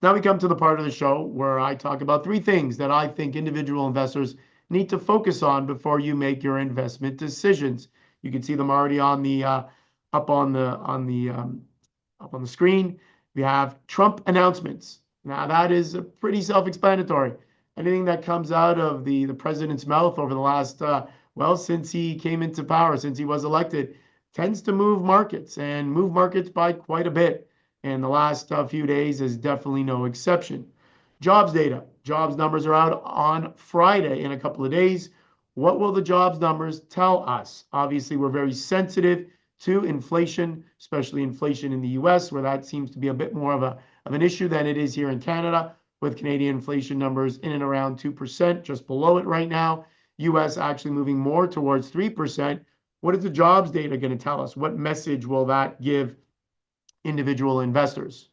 Now we come to the part of the show where I talk about three things that I think individual investors need to focus on before you make your investment decisions. You can see them already on the up on the screen. We have Trump announcements. Now that is pretty self-explanatory. Anything that comes out of the president's mouth over the last since he came into power, since he was elected, tends to move markets and move markets by quite a bit. And the last few days is definitely no exception. Jobs data. Jobs numbers are out on Friday in a couple of days. What will the jobs numbers tell us? Obviously, we're very sensitive to inflation, especially inflation in the US, where that seems to be a bit more of an issue than it is here in Canada, with Canadian inflation numbers in and around 2%, just below it right now. US actually moving more towards 3%. What is the jobs data going to tell us? What message will that give individual investors?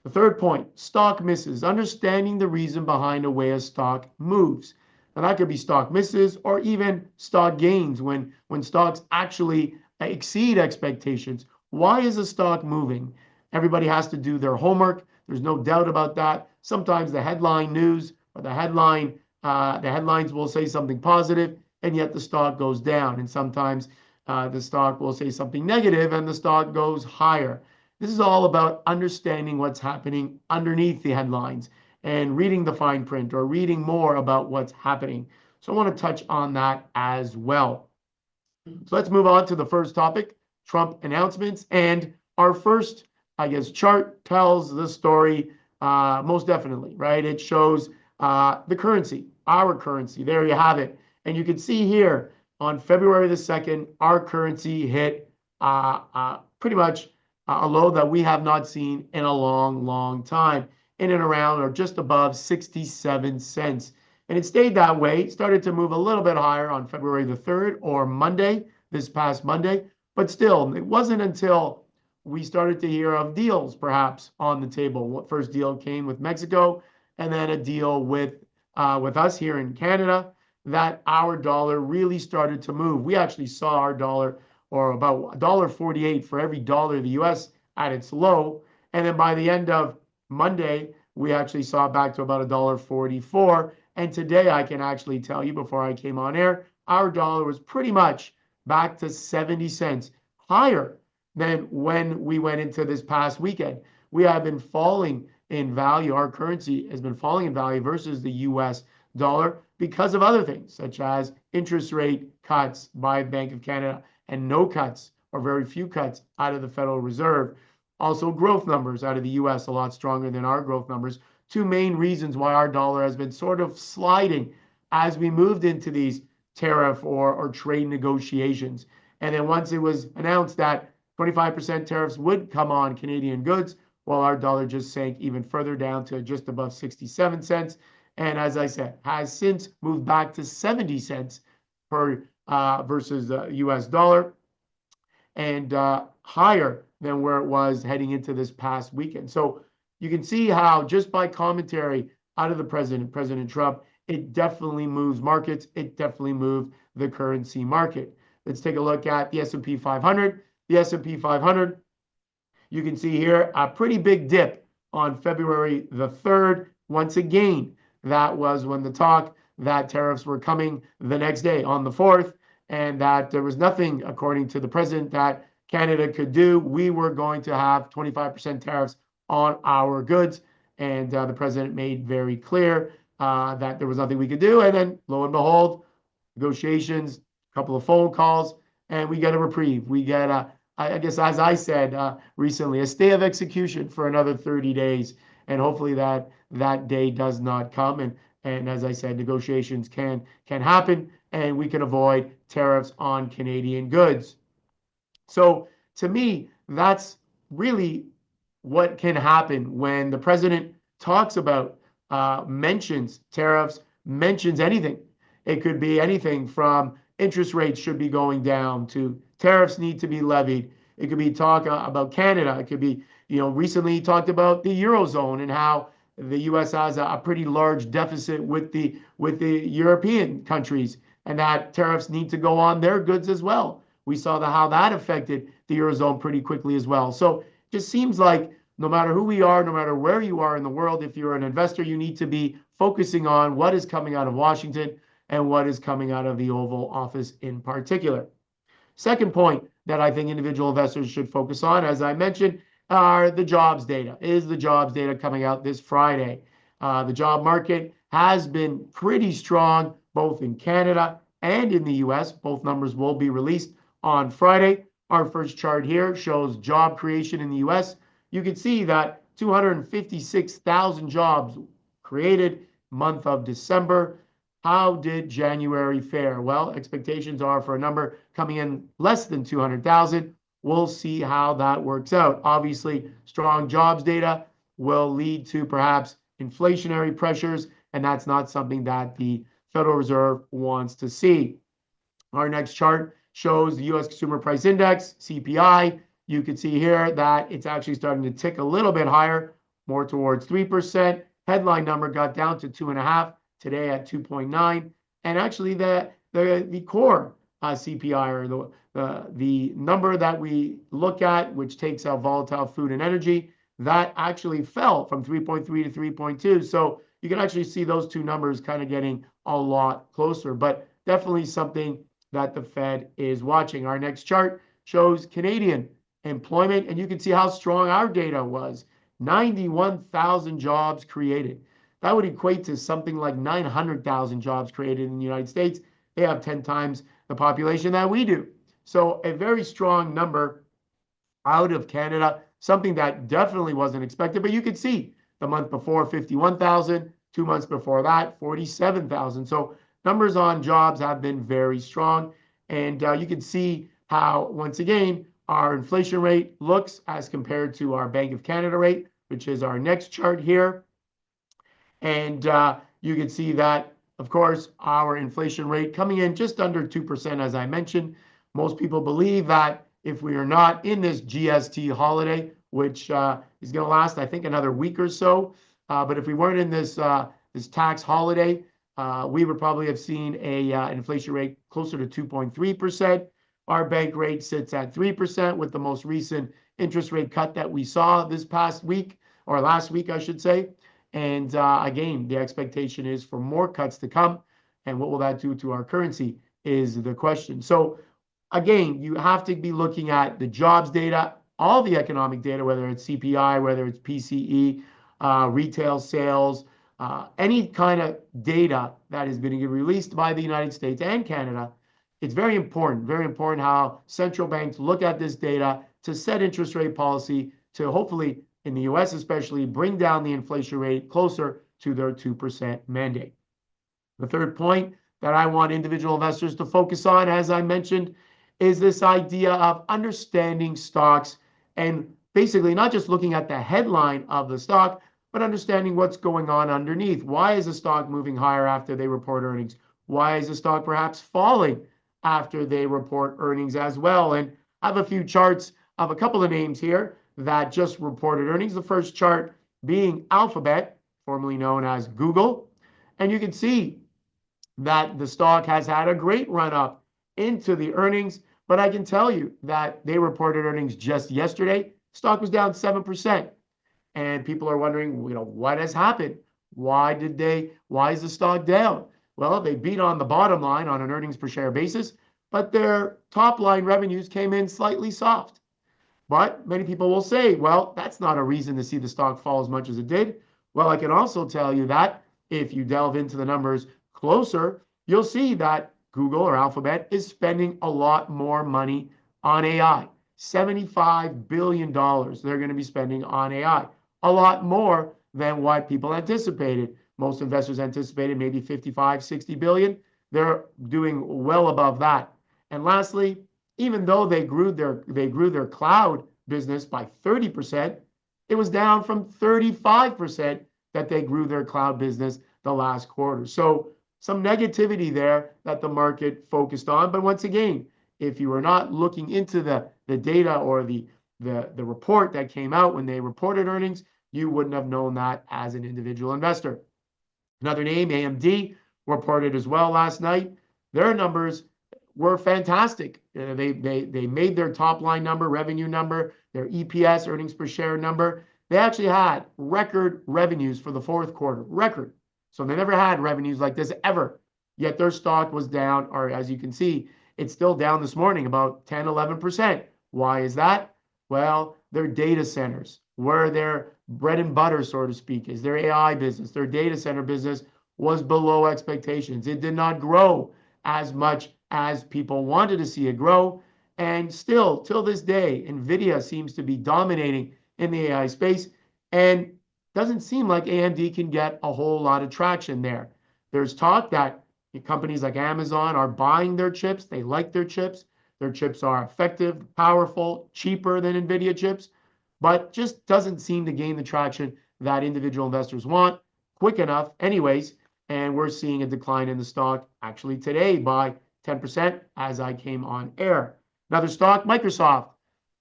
The third point, stock misses, understanding the reason behind the way a stock moves. Now that could be stock misses or even stock gains when stocks actually exceed expectations. Why is a stock moving? Everybody has to do their homework. There's no doubt about that. Sometimes the headline news or the headlines will say something positive, and yet the stock goes down. And sometimes the stock will say something negative, and the stock goes higher. This is all about understanding what's happening underneath the headlines and reading the fine print or reading more about what's happening. So I want to touch on that as well. So let's move on to the first topic, Trump announcements. And our first, chart tells the story most definitely, right? It shows the currency, our currency. There you have it. And you can see here on February the 2nd, our currency hit pretty much a low that we have not seen in a long, long time, in and around or just above 67 cents. And it stayed that way. It started to move a little bit higher on February the 3rd or Monday, this past Monday. But still, it wasn't until we started to hear of deals perhaps on the table. What first deal came with Mexico, and then a deal with us here in Canada, that our dollar really started to move. We actually saw our dollar, or about $1.48 for every dollar of the US at its low. And then by the end of Monday, we actually saw it back to about $1.44. And today I can actually tell you, before I came on air, our dollar was pretty much back to 70 cents higher than when we went into this past weekend. We have been falling in value. Our currency has been falling in value versus the US dollar because of other things, such as interest rate cuts by Bank of Canada and no cuts or very few cuts out of the Federal Reserve. Also, growth numbers out of the US a lot stronger than our growth numbers. Two main reasons why our dollar has been sort of sliding as we moved into these tariff or trade negotiations. And then once it was announced that 25% tariffs would come on Canadian goods, well, our dollar just sank even further down to just above 67 cents. And as I said, has since moved back to 70 cents per versus the US dollar, and higher than where it was heading into this past weekend. So you can see how just by commentary out of the President Trump, it definitely moves markets. It definitely moved the currency market. Let's take a look at the S&P 500. The S&P 500, you can see here a pretty big dip on February the 3rd. Once again, that was when the talk that tariffs were coming the next day on the 4th, and that there was nothing, according to the president, that Canada could do. We were going to have 25% tariffs on our goods, and the president made very clear that there was nothing we could do. And then, lo and behold, negotiations, a couple of phone calls, and we get a reprieve. We get, I guess, as I said recently, a stay of execution for another 30 days. And hopefully that day does not come. And as I said, negotiations can happen, and we can avoid tariffs on Canadian goods. So to me, that's really what can happen when the president talks about, mentions tariffs, mentions anything. It could be anything from interest rates should be going down to tariffs need to be levied. It could be talk about Canada. It could be, recently he talked about the Eurozone and how the U.S. has a pretty large deficit with the European countries, and that tariffs need to go on their goods as well. We saw how that affected the Eurozone pretty quickly as well. So it just seems like no matter who we are, no matter where you are in the world, if you're an investor, you need to be focusing on what is coming out of Washington and what is coming out of the Oval Office in particular. Second point that I think individual investors should focus on, as I mentioned, are the jobs data. Is the jobs data coming out this Friday? The job market has been pretty strong, both in Canada and in the US. Both numbers will be released on Friday. Our first chart here shows job creation in the US. You can see that 256,000 jobs created month of December. How did January fare? Well, expectations are for a number coming in less than 200,000. We'll see how that works out. Obviously, strong jobs data will lead to perhaps inflationary pressures, and that's not something that the Federal Reserve wants to see. Our next chart shows the U.S. Consumer Price Index, CPI. You can see here that it's actually starting to tick a little bit higher, more towards 3%. Headline number got down to 2.5%. Today at 2.9, and actually the core CPI, or the number that we look at, which takes out volatile food and energy, that actually fell from 3.3 to 3.2. So you can actually see those two numbers kind of getting a lot closer, but definitely something that the Fed is watching. Our next chart shows Canadian employment, and you can see how strong our data was. 91,000 jobs created. That would equate to something like 900,000 jobs created in the United States. They have 10 times the population that we do. So a very strong number out of Canada, something that definitely wasn't expected. But you could see the month before 51,000, 2 months before that 47,000. So numbers on jobs have been very strong. And you can see how, once again, our inflation rate looks as compared to our Bank of Canada rate, which is our next chart here. And you can see that, of course, our inflation rate coming in just under 2%, as I mentioned. Most people believe that if we are not in this GST holiday, which is going to last, I think, another week or so, but if we weren't in this tax holiday, we would probably have seen an inflation rate closer to 2.3%. Our bank rate sits at 3% with the most recent interest rate cut that we saw this past week, or last week, I should say. And again, the expectation is for more cuts to come. And what will that do to our currency is the question. So again, you have to be looking at the jobs data, all the economic data, whether it's CPI, whether it's PCE, retail sales, any kind of data that is being released by the United States and Canada. It's very important how central banks look at this data to set interest rate policy to hopefully, in the US especially, bring down the inflation rate closer to their 2% mandate. The third point that I want individual investors to focus on, as I mentioned, is this idea of understanding stocks and basically not just looking at the headline of the stock, but understanding what's going on underneath. Why is a stock moving higher after they report earnings? Why is the stock perhaps falling after they report earnings as well? And I have a few charts of a couple of names here that just reported earnings. The first chart being Alphabet, formerly known as Google. And you can see that the stock has had a great run up into the earnings, but I can tell you that they reported earnings just yesterday. Stock was down 7%. And people are wondering, what has happened? Why is the stock down? Well, they beat on the bottom line on an earnings per share basis, but their top line revenues came in slightly soft. But many people will say, well, that's not a reason to see the stock fall as much as it did. Well, I can also tell you that if you delve into the numbers closer, you'll see that Google or Alphabet is spending a lot more money on AI. $75 billion they're going to be spending on AI. A lot more than what people anticipated. Most investors anticipated maybe 55, 60 billion. They're doing well above that. And lastly, even though they grew their cloud business by 30%, it was down from 35% that they grew their cloud business the last quarter. So some negativity there that the market focused on. But once again, if you were not looking into the data or the report that came out when they reported earnings, you wouldn't have known that as an individual investor. Another name, AMD, reported as well last night. Their numbers were fantastic. They made their top line number, revenue number, their EPS, earnings per share number. They actually had record revenues for the fourth quarter, record. So they never had revenues like this ever. Yet their stock was down, or as you can see, it's still down this morning about 10, 11%. Why is that? Well, their data centers, where their bread and butter, so to speak, is their AI business, their data center business was below expectations. It did not grow as much as people wanted to see it grow. And still, till this day, NVIDIA seems to be dominating in the AI space and doesn't seem like AMD can get a whole lot of traction there. There's talk that companies like Amazon are buying their chips. They like their chips. Their chips are effective, powerful, cheaper than NVIDIA chips, but just doesn't seem to gain the traction that individual investors want quick enough anyways. And we're seeing a decline in the stock actually today by 10% as I came on air. Another stock, Microsoft.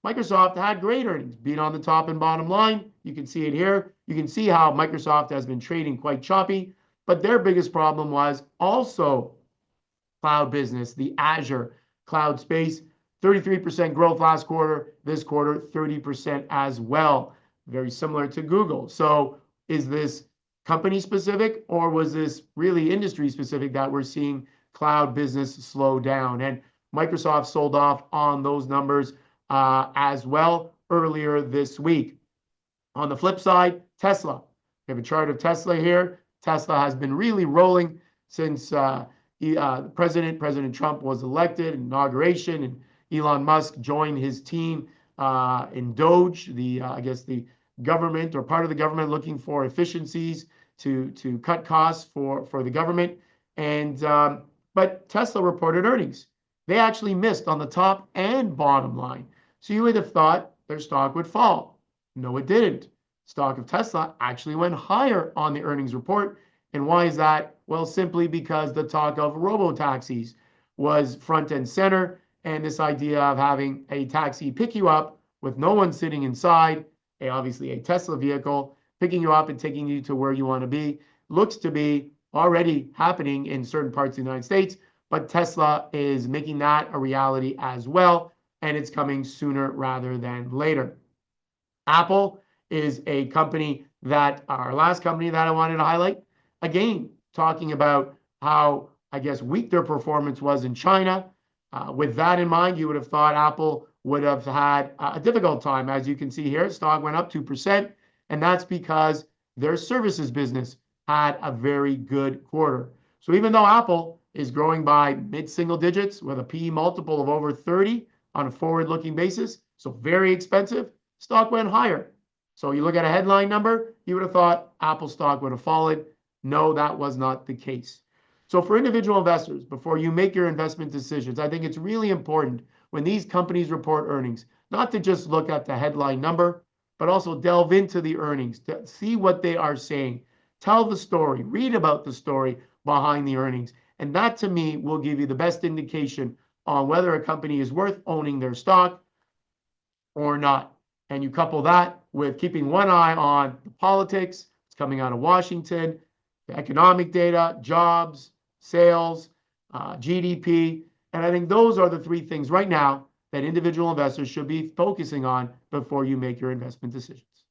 Microsoft had great earnings, beat on the top and bottom line. You can see it here. You can see how Microsoft has been trading quite choppy, but their biggest problem was also cloud business, the Azure cloud space. 33% growth last quarter, this quarter 30% as well. Very similar to Google. So is this company specific, or was this really industry specific that we're seeing cloud business slow down? And Microsoft sold off on those numbers as well earlier this week. On the flip side, Tesla. We have a chart of Tesla here. Tesla has been really rolling since President Trump was elected, inauguration, and Elon Musk joined his team in Doge, I guess the government or part of the government looking for efficiencies to cut costs for the government. And but Tesla reported earnings. They actually missed on the top and bottom line. So you would have thought their stock would fall. No, it didn't. Stock of Tesla actually went higher on the earnings report. And why is that? Well, simply because the talk of robo taxis was front and center. And this idea of having a taxi pick you up with no one sitting inside, obviously a Tesla vehicle, picking you up and taking you to where you want to be, looks to be already happening in certain parts of the United States. But Tesla is making that a reality as well. And it's coming sooner rather than later. Apple is a company that, our last company that I wanted to highlight, again, talking about how, I guess, weak their performance was in China. With that in mind, you would have thought Apple would have had a difficult time. As you can see here, stock went up 2%, and that's because their services business had a very good quarter. So even though Apple is growing by mid-single digits with a PE multiple of over 30 on a forward-looking basis, so very expensive, stock went higher. So you look at a headline number, you would have thought Apple stock would have fallen. No, that was not the case. So for individual investors, before you make your investment decisions, I think it's really important when these companies report earnings, not to just look at the headline number, but also delve into the earnings, to see what they are saying. Tell the story, read about the story behind the earnings. And that to me will give you the best indication on whether a company is worth owning their stock or not. And you couple that with keeping one eye on the politics, it's coming out of Washington, the economic data, jobs, sales, GDP. And I think those are the three things right now that individual investors should be focusing on before you make your investment decisions.